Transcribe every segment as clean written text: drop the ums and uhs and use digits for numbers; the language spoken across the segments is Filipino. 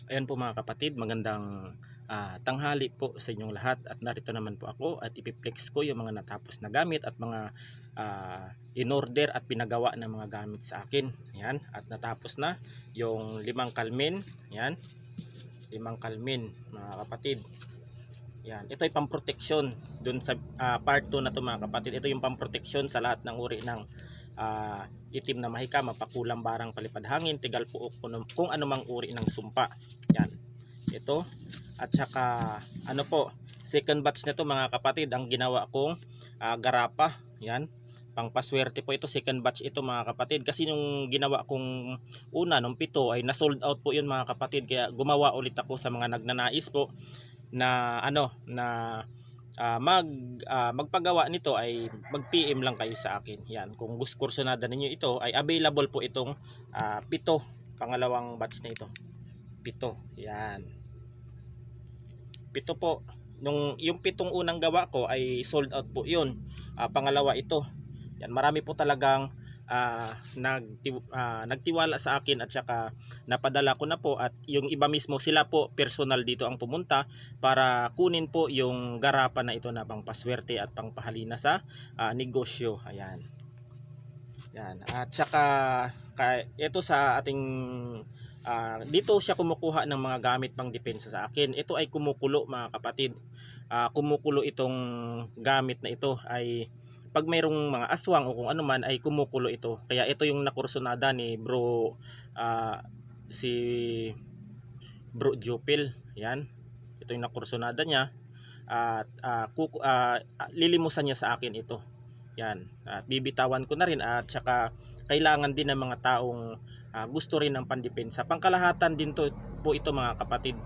Ayan po mga kapatid, magandang tanghali po sa inyong lahat, at narito naman po ako at ipiplex ko yung mga natapos na gamit at mga in-order at pinagawa ng mga gamit sa akin. Ayan, at natapos na yung 5 kalmin. Ayan, 5 kalmin mga kapatid. Yan, ito ay pamproteksyon dun sa part 2 na to mga kapatid. Ito yung pamproteksyon sa lahat ng uri ng itim na mahika, mapakulang, barang, palipad hangin, tigal puok, kung anumang uri ng sumpa. Yan, ito. At saka ano po, second batch nito mga kapatid, ang ginawa kong garapa. Yan, pangpaswerte po ito, second batch ito mga kapatid, kasi yung ginawa kong una nung 7 ay na-sold out po yun mga kapatid, kaya gumawa ulit ako sa mga nagnanais po na magpagawa nito. Ay mag-PM lang kayo sa akin. Yan, kung gusto kursunada ninyo ito, ay available po itong 7, pangalawang batch na ito. 7, yan, 7 po. Yung 7 unang gawa ko ay sold out po yun. Pangalawa ito. Yan, marami po talagang nagtiwala sa akin, at saka napadala ko na po, at yung iba mismo sila po personal dito ang pumunta para kunin po yung garapa na ito na pangpaswerte at pangpahalina sa negosyo. Ayan. Yan. At saka ito sa ating dito siya kumukuha ng mga gamit pang depensa sa akin. Ito ay kumukulo mga kapatid. Kumukulo itong gamit na ito, ay pag mayroong mga aswang o kung ano man ay kumukulo ito. Kaya ito yung nakursunada ni bro, si bro Jupil. Yan, ito yung nakursunada niya, at lilimusan niya sa akin ito. Yan, at bibitawan ko na rin, at saka kailangan din ng mga taong gusto rin ng pandepensa. Pangkalahatan din to po ito mga kapatid.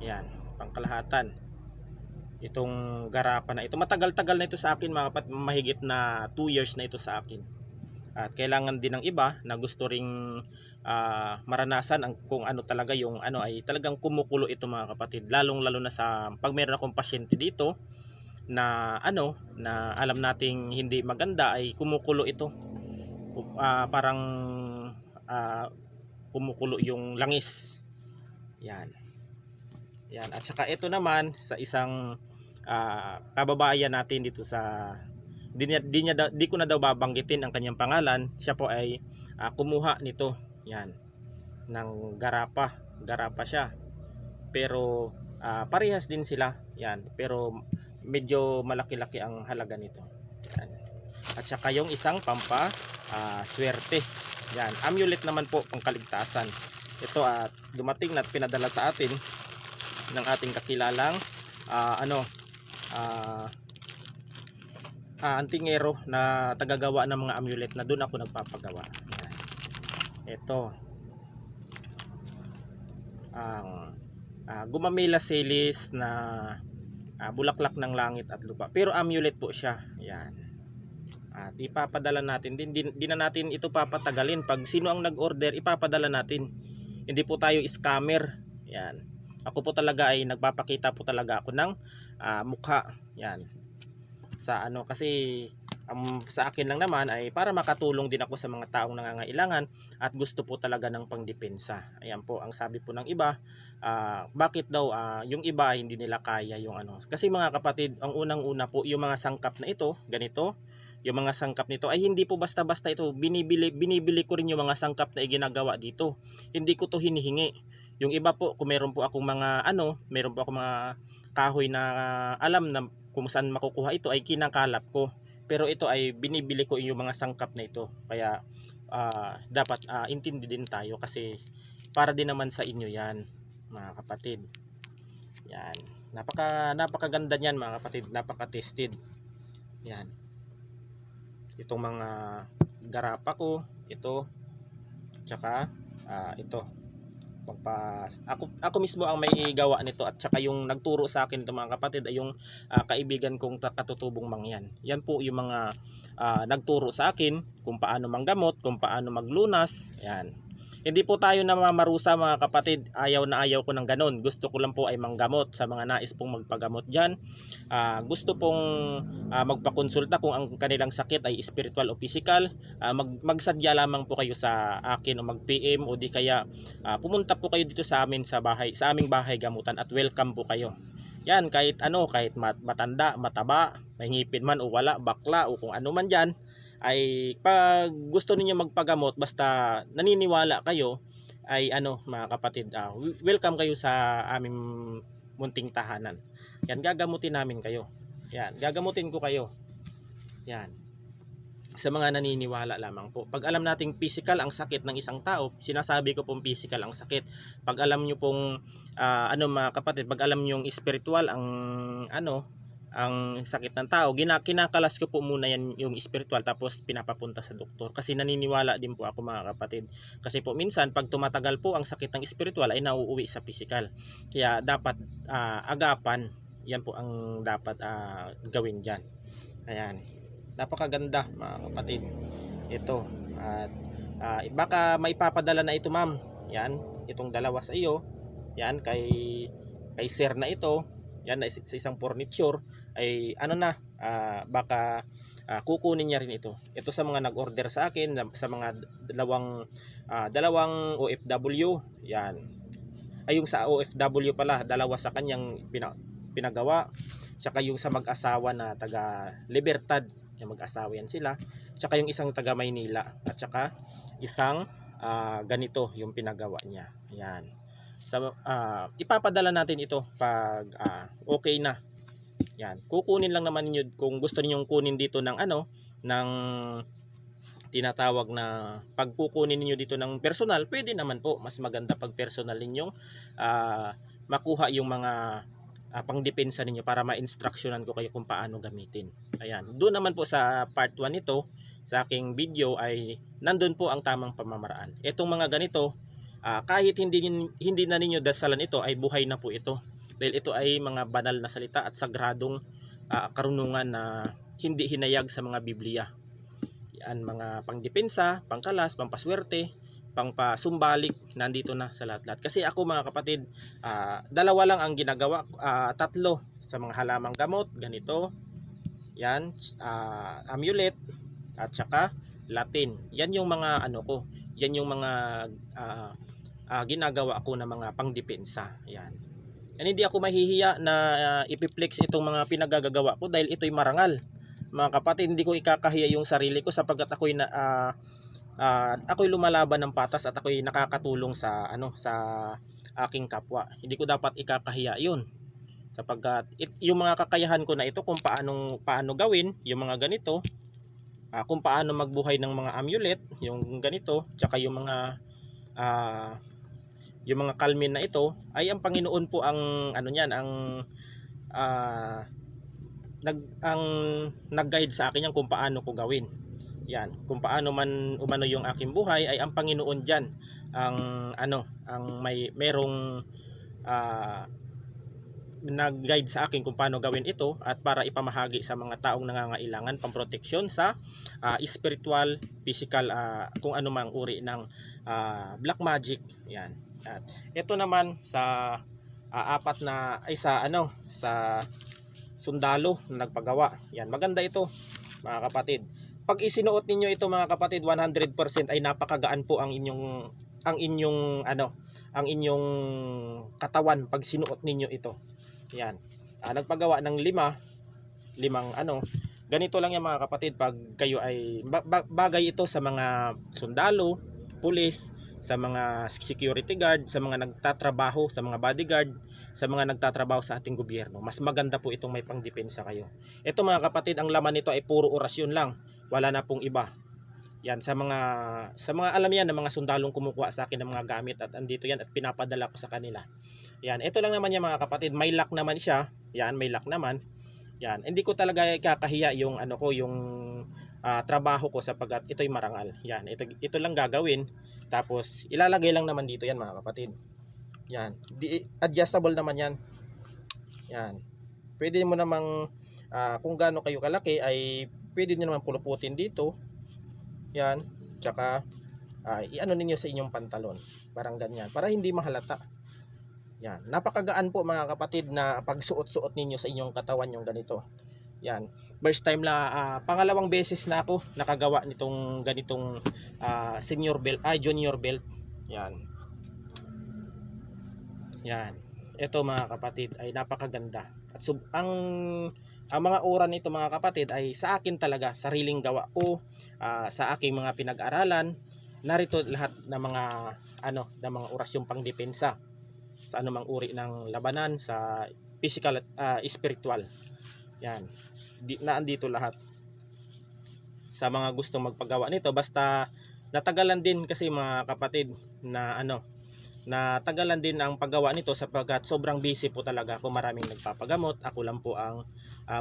Yan, pangkalahatan itong garapa na ito. Matagal-tagal na ito sa akin mga kapatid, mahigit na 2 years na ito sa akin. At kailangan din ng iba na gusto ring maranasan ang kung ano talaga yung ano, ay talagang kumukulo ito mga kapatid. Lalong lalo na sa pag meron akong pasyente dito na na alam nating hindi maganda, ay kumukulo ito. Parang kumukulo yung langis. Yan. Yan, at saka ito naman sa isang kababayan natin dito sa di ko na daw babanggitin ang kanyang pangalan. Siya po ay kumuha nito. Yan, ng garapa siya, pero parehas din sila. Yan, pero medyo malaki-laki ang halaga nito. Yan. At saka yung isang swerte. Yan, amulet naman po, pangkaligtasan. Ito at dumating na at pinadala sa atin ng ating kakilalang antingero na tagagawa ng mga amulet, na doon ako nagpapagawa. Yan. Ito ang gumamela selis na bulaklak ng langit at lupa, pero amulet po siya. Yan, at ipapadala natin din. Di na natin ito papatagalin. Pag sino ang nag-order, ipapadala natin. Hindi po tayo scammer. Yan, ako po talaga ay nagpapakita po talaga ako ng mukha. Yan, sa kasi sa akin lang naman ay para makatulong din ako sa mga taong nangangailangan at gusto po talaga ng pangdepensa. Ayan po ang sabi po ng iba, bakit daw yung iba hindi nila kaya yung kasi mga kapatid, ang unang-una po yung mga sangkap na ito, ganito. Yung mga sangkap nito ay hindi po basta-basta ito binibili ko rin yung mga sangkap na iginagawa dito. Hindi ko to hinihingi. Yung iba po, kung meron po akong mga meron po akong mga kahoy na alam na kung saan makukuha ito, ay kinakalap ko. Pero ito ay binibili ko yung mga sangkap na ito. Kaya dapat intindi din tayo, kasi para din naman sa inyo yan mga kapatid. Yan, napakaganda niyan mga kapatid, napaka-tested. Yan, itong mga garapa ko, ito, tsaka ito. Ako mismo ang may gawa nito, at saka yung nagturo sa akin ito mga kapatid ay yung kaibigan kong katutubong mangyan. Yan po yung mga nagturo sa akin kung paano manggamot, kung paano maglunas. Yan. Hindi po tayo namamarusa mga kapatid, ayaw na ayaw ko ng ganun. Gusto ko lang po ay manggamot sa mga nais pong magpagamot dyan. Gusto pong magpakonsulta kung ang kanilang sakit ay spiritual o physical. Magsadya lamang po kayo sa akin o mag-PM o di kaya pumunta po kayo dito sa amin sa aming bahay gamutan at welcome po kayo. Yan, kahit ano, kahit matanda, mataba, may ngipin man o wala, bakla o kung ano man dyan, ay pag gusto niyo magpagamot basta naniniwala kayo ay ano mga kapatid, welcome kayo sa aming munting tahanan. Yan, gagamutin namin kayo. Yan, gagamutin ko kayo. Yan. Sa mga naniniwala lamang po. Pag alam nating physical ang sakit ng isang tao, sinasabi ko pong physical ang sakit. Pag alam nyo pong ano mga kapatid, pag alam nyo yung spiritual ang ano, ang sakit ng tao, kinakalas ko po muna yan yung spiritual tapos pinapapunta sa doktor kasi naniniwala din po ako mga kapatid, kasi po minsan pag tumatagal po ang sakit ng spiritual ay nauuwi sa physical, kaya dapat agapan, yan po ang dapat gawin dyan. Ayan, napakaganda mga kapatid ito, at baka maipapadala na ito ma'am, yan, itong dalawa sa iyo, yan kay sir na ito, yan sa isang furniture ay ano na, baka kukunin niya rin ito sa mga nag-order sa akin, sa mga dalawang OFW, yan ay yung sa OFW pala, dalawa sa kanyang pinagawa, tsaka yung sa mag-asawa na taga Libertad, yung mag-asawa yan sila, tsaka yung isang taga Maynila, at tsaka isang ganito yung pinagawa niya. Yan, ipapadala natin ito pag okay na. Yan, kukunin lang naman niyo kung gusto niyo kunin dito ng ano, ng tinatawag na pagkukunin niyo dito ng personal, pwede naman po. Mas maganda pag personal ninyong makuha yung mga pangdepensa ninyo para ma-instructionan ko kayo kung paano gamitin. Ayan, doon naman po sa part 1 nito, sa aking video ay nandun po ang tamang pamamaraan. Itong mga ganito, kahit hindi na ninyo dasalan ito, ay buhay na po ito, dahil ito ay mga banal na salita at sagradong karunungan na hindi hinayag sa mga Biblia. Yan, mga pangdepensa, pangkalas, pampaswerte, pangpasumbalik, nandito na sa lahat-lahat. Kasi ako mga kapatid, dalawa lang ang ginagawa, tatlo sa mga halamang gamot, ganito, yan, amulet, at saka Latin. Yan yung mga ano ko, yan yung mga ginagawa ko na mga pangdepensa. Yan. And hindi ako mahihiya na ipiplex itong mga pinagagagawa ko dahil ito'y marangal. Mga kapatid, hindi ko ikakahiya yung sarili ko sapagkat ako'y ako'y lumalaban ng patas at ako'y nakakatulong sa ano, sa aking kapwa. Hindi ko dapat ikakahiya 'yun. Sapagkat yung mga kakayahan ko na ito kung paano gawin yung mga ganito, kung paano magbuhay ng mga amulet, yung ganito, tsaka yung mga kalmin na ito, ay ang Panginoon po ang ano niyan, ang nag-guide sa akin yan kung paano ko gawin. Yan, kung paano man umano yung aking buhay, ay ang Panginoon diyan ang ano, ang merong nag-guide sa akin kung paano gawin ito at para ipamahagi sa mga taong nangangailangan pamproteksyon sa spiritual, physical, kung ano mang uri ng black magic. Yan. At ito naman sa apat na ay sa ano, sa sundalo na nagpagawa. Yan, maganda ito mga kapatid. Pag isinuot ninyo ito mga kapatid, 100% ay napakagaan po ang inyong ang inyong katawan pag sinuot ninyo ito. Yan. Nagpagawa ng limang ano. Ganito lang yan mga kapatid, pag kayo ay bagay ito sa mga sundalo, pulis, sa mga security guard, sa mga nagtatrabaho, sa mga bodyguard, sa mga nagtatrabaho sa ating gobyerno. Mas maganda po itong may pangdepensa kayo. Ito mga kapatid, ang laman nito ay puro orasyon lang. Wala na pong iba. Yan, sa mga alam yan, ng mga sundalong kumukuha sa akin ng mga gamit at andito yan at pinapadala ko sa kanila. Yan, ito lang naman yan mga kapatid, may lock naman siya. Yan, may lock naman. Yan, hindi ko talaga kakahiya yung ano ko, yung trabaho ko sapagkat ito'y marangal. Yan, ito lang gagawin. Tapos ilalagay lang naman dito yan mga kapatid. Yan, adjustable naman yan. Yan. Pwede mo namang kung gaano kayo kalaki ay pwede niyo naman puluputin dito. Yan, tsaka i-ano ninyo sa inyong pantalon. Parang ganyan. Para hindi mahalata. Yan. Napakagaan po mga kapatid na pagsuot-suot ninyo sa inyong katawan yung ganito. Yan. First time la, pangalawang beses na ako nakagawa nitong ganitong senior belt, junior belt. Yan. Yan. Ito mga kapatid ay napakaganda. At ang mga ora nito mga kapatid ay sa akin talaga, sariling gawa ko, sa aking mga pinag-aralan. Narito lahat ng mga ng mga orasyong pangdepensa sa anumang uri ng labanan, sa physical at spiritual. Yan. Naandito lahat. Sa mga gustong magpagawa nito, basta natagalan din kasi mga kapatid na natagalan din ang paggawa nito sapagkat sobrang busy po talaga ako, maraming nagpapagamot. Ako lang po ang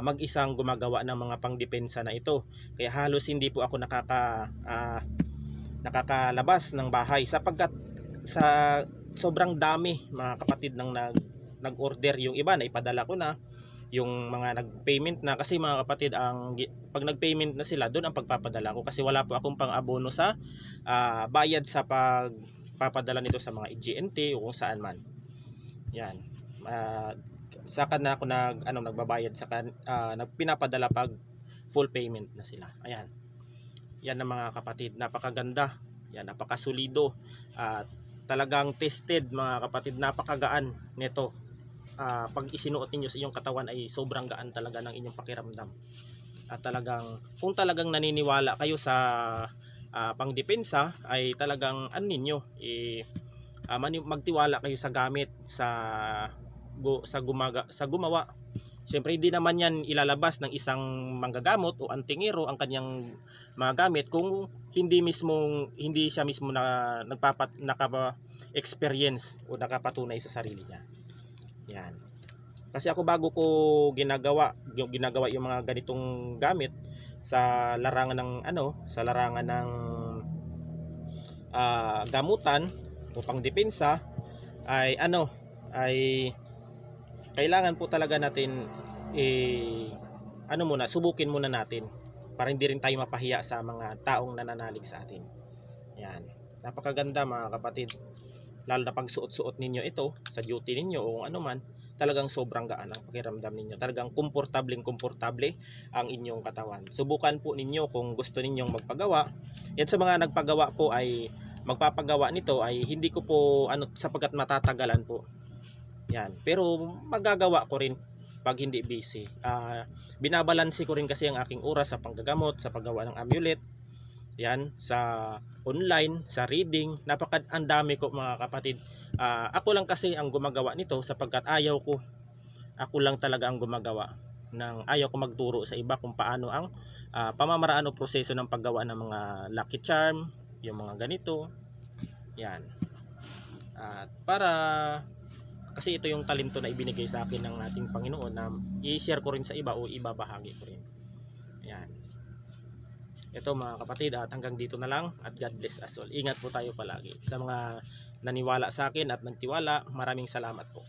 mag-isang gumagawa ng mga pangdepensa na ito. Kaya halos hindi po ako nakakalabas ng bahay sapagkat sa sobrang dami mga kapatid nang nag-order. Yung iba na ipadala ko na, yung mga nag-payment na, kasi mga kapatid pag nag-payment na sila, doon ang pagpapadala ko kasi wala po akong pang-abono sa bayad sa pagpapadala nito sa mga EGNT o kung saan man. Yan. Saka na ako nagbabayad sa pinapadala pag full payment na sila. Ayan. Yan na mga kapatid, napakaganda. Yan, napakasulido. At talagang tested mga kapatid, napakagaan nito. Pag isinuot niyo sa inyong katawan ay sobrang gaan talaga ng inyong pakiramdam. At kung talagang naniniwala kayo sa pangdepensa, ay talagang magtiwala kayo sa gamit, sa gumawa. Siyempre hindi naman yan ilalabas ng isang manggagamot o antingero ang kanyang mga gamit kung hindi siya mismo naka-experience o nakapatunay sa sarili niya. Yan. Kasi ako bago ko ginagawa yung mga ganitong gamit sa larangan ng gamutan o pangdepensa ay kailangan po talaga natin subukin muna natin para hindi rin tayo mapahiya sa mga taong nananalig sa atin. Yan. Napakaganda mga kapatid. Lalo na pag suot-suot ninyo ito sa duty ninyo o kung ano man, talagang sobrang gaan ang pakiramdam ninyo. Talagang komportable ang inyong katawan. Subukan po ninyo kung gusto ninyong magpagawa. Yan, sa mga nagpagawa po ay magpapagawa nito ay hindi ko po sapagkat matatagalan po. Yan. Pero magagawa ko rin pag hindi busy. Binabalanse ko rin kasi ang aking oras sa panggagamot, sa paggawa ng amulet. Yan, sa online, sa reading, ang dami ko mga kapatid. Ako lang kasi ang gumagawa nito sapagkat ako lang talaga ang gumagawa. Ayaw ko magturo sa iba kung paano ang pamamaraan o proseso ng paggawa ng mga lucky charm, yung mga ganito. Yan. Kasi ito yung talento na ibinigay sa akin ng ating Panginoon na i-share ko rin sa iba o ibabahagi ko rin. Yan. Ito mga kapatid, at hanggang dito na lang, at God bless us all. Ingat po tayo palagi. Sa mga naniwala sa akin at nagtiwala, maraming salamat po.